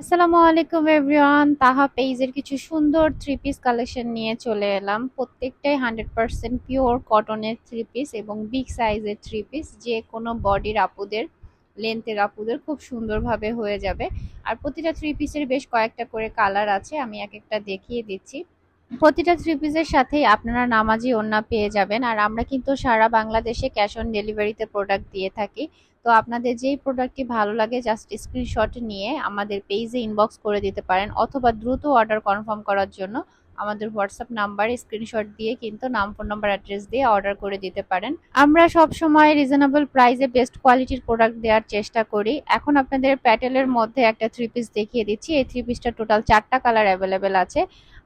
আসসালামু আলাইকুম এভরিওয়ান, তাহা পেজের কিছু সুন্দর থ্রি পিস কালেকশন নিয়ে চলে এলাম। প্রত্যেকটাই 100% পিওর কটনের থ্রি পিস এবং বিগ সাইজের থ্রি পিস, যে কোনো বডির আপুদের, লেন্থের আপুদের খুব সুন্দরভাবে হয়ে যাবে। আর প্রতিটা থ্রি পিসের বেশ কয়েকটা করে কালার আছে, আমি এক একটা দেখিয়ে দিচ্ছি। প্রতিটা থ্রি পিসের সাথেই আপনারা নামাজি ওড়না পেয়ে যাবেন। আর আমরা কিন্তু সারা বাংলাদেশে ক্যাশ অন ডেলিভারিতে প্রোডাক্ট দিয়ে থাকি। তো আপনাদের যেই প্রোডাক্টটি ভালো লাগে জাস্ট স্ক্রিনশট নিয়ে আমাদের পেজে ইনবক্স করে দিতে পারেন, অথবা দ্রুত অর্ডার কনফার্ম করার জন্য আমাদের হোয়াটসঅ্যাপ নাম্বারে স্ক্রিনশট দিয়ে কিন্তু নাম, ফোন নাম্বার, অ্যাড্রেস দিয়ে অর্ডার করে দিতে পারেন। আমরা সব সময় রিজনেবল প্রাইসে বেস্ট কোয়ালিটির প্রোডাক্ট দেওয়ার চেষ্টা করি। এখন আপনাদের প্যাটেলের মধ্যে একটা থ্রি পিস দেখিয়ে দিচ্ছি। এই থ্রি পিসটা টোটাল 4টা কালার অ্যাভেলেবেল আছে।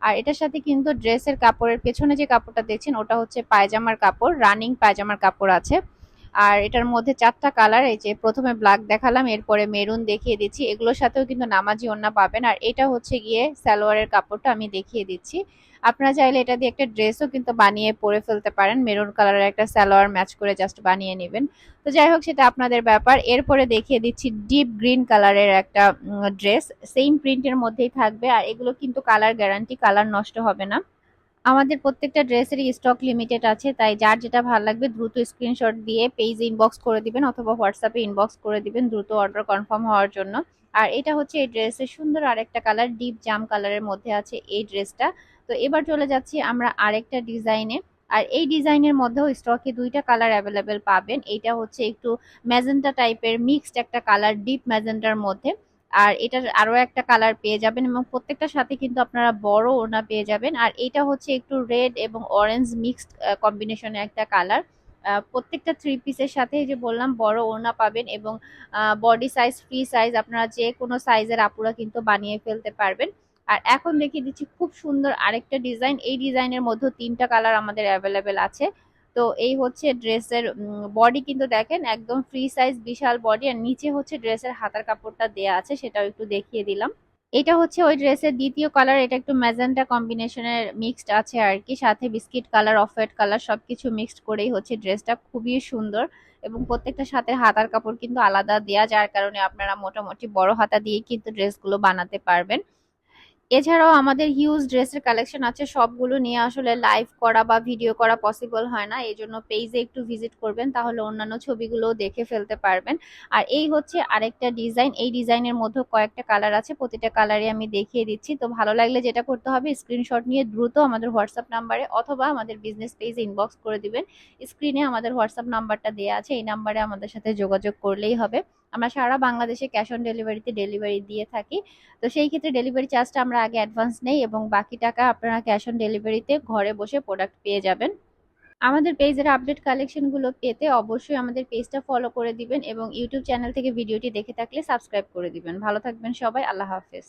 আর এটার সাথে কিন্তু ড্রেসের কাপড়ের পেছনে যে কাপড়টা দেখছেন ওটা হচ্ছে পায়জামার কাপড়, রানিং পায়জামার কাপড় আছে। আর এটার মধ্যে 4টা কালার, এই যে প্রথমে ব্ল্যাক দেখালাম, এরপরে মেরুন দেখিয়ে দিচ্ছি। এগুলোর সাথেও কিন্তু নামাজি ওড়না পাবেন। আর এটা হচ্ছে গিয়ে সালোয়ারের কাপড়টা আমি দেখিয়ে দিচ্ছি। আপনারা চাইলে এটা দিয়ে একটা ড্রেসও কিন্তু বানিয়ে পরে ফেলতে পারেন, মেরুন কালারের একটা সালোয়ার ম্যাচ করে জাস্ট বানিয়ে নেবেন। তো যাই হোক, সেটা আপনাদের ব্যাপার। এরপরে দেখিয়ে দিচ্ছি ডিপ গ্রিন কালারের একটা ড্রেস, সেম প্রিন্টের মধ্যেই থাকবে। আর এগুলো কিন্তু কালার গ্যারান্টি, কালার নষ্ট হবে না। আমাদের প্রত্যেকটা ড্রেসেরই স্টক লিমিটেড আছে, তাই যার যেটা ভালো লাগবে দ্রুত স্ক্রিনশট দিয়ে পেজে ইনবক্স করে দিবেন, অথবা হোয়াটসঅ্যাপে ইনবক্স করে দিবেন দ্রুত অর্ডার কনফার্ম হওয়ার জন্য। আর এটা হচ্ছে এই ড্রেসের সুন্দর আরেকটা কালার, ডিপ জাম কালারের মধ্যে আছে এই ড্রেসটা। তো এবার চলে যাচ্ছি আমরা আরেকটা ডিজাইনে। আর এই ডিজাইনের মধ্যেও স্টকে 2টা কালার অ্যাভেলেবেল পাবেন। এটা হচ্ছে একটু ম্যাজেন্টা টাইপের মিক্সড একটা কালার, ডিপ ম্যাজেন্টার মধ্যে। আর এটার আরো একটা কালার পেয়ে যাবেন, এবং প্রত্যেকটার সাথে কিন্তু আপনারা বড় ওড়না পেয়ে যাবেন। আর এটা হচ্ছে একটু রেড এবং অরেঞ্জ মিক্সড কম্বিনেশনের একটা কালার। প্রত্যেকটা থ্রি পিসের সাথে এই যে বললাম বড় ওড়না পাবেন, এবং বডি সাইজ, ফ্রি সাইজ, আপনারা যে কোনো সাইজের আপুরা কিন্তু বানিয়ে ফেলতে পারবেন। আর এখন দেখিয়ে দিচ্ছি খুব সুন্দর আরেকটা ডিজাইন। এই ডিজাইনের মধ্যে 3টা কালার আমাদের অ্যাভেলেবেল আছে। তো এই হচ্ছে ড্রেসের বডি, কিন্তু দেখেন একদম ফ্রি সাইজ, বিশাল বডি। আর নিচে হচ্ছে ড্রেসের হাতার কাপড়টা দেয়া আছে, সেটাও একটু দেখিয়ে দিলাম। এটা হচ্ছে ওই ড্রেসের দ্বিতীয় কালার, এটা একটু ম্যাজেন্টা কম্বিনেশনের মিক্সড আছে আর কি, সাথে biscuit colour, off white colour সবকিছু মিক্সড করেই হচ্ছে ড্রেসটা, খুবই সুন্দর। এবং প্রত্যেকটা সাথে হাতার কাপড় কিন্তু আলাদা দেয়া, যার কারণে আপনারা মোটামুটি বড় হাতা দিয়ে কিন্তু ড্রেসগুলো বানাতে পারবেন। এছাড়াও আমাদের হিউজ ড্রেসের কালেকশন আছে, সবগুলো নিয়ে আসলে লাইভ করা বা ভিডিও করা পসিবল হয় না, এই জন্য পেজে একটু ভিজিট করবেন, তাহলে অন্যান্য ছবিগুলো দেখে ফেলতে পারবেন। আর এই হচ্ছে আরেকটা ডিজাইন, এই ডিজাইনের মধ্যে কয়েকটা কালার আছে, প্রতিটা কালারই আমি দেখিয়ে দিচ্ছি। তো ভালো লাগলে যেটা করতে হবে, স্ক্রিনশট নিয়ে দ্রুত আমাদের হোয়াটসঅ্যাপ নাম্বারে অথবা আমাদের বিজনেস পেজে ইনবক্স করে দিবেন। স্ক্রিনে আমাদের হোয়াটসঅ্যাপ নাম্বারটা দেওয়া আছে, এই নাম্বারে আমাদের সাথে যোগাযোগ করলেই হবে। আমরা সারা বাংলাদেশে ক্যাশ অন ডেলিভারিতে ডেলিভারি দিয়ে থাকি। তো সেই ক্ষেত্রে ডেলিভারি চার্জটা আমরা আগে অ্যাডভান্স নেই, এবং বাকি টাকা আপনারা ক্যাশ অন ডেলিভারিতে ঘরে বসে প্রোডাক্ট পেয়ে যাবেন। আমাদের পেজের আপডেট কালেকশনগুলো পেতে অবশ্যই আমাদের পেজটা ফলো করে দিবেন, এবং ইউটিউব চ্যানেল থেকে ভিডিওটি দেখে থাকলে সাবস্ক্রাইব করে দিবেন। ভালো থাকবেন সবাই, আল্লাহ হাফেজ।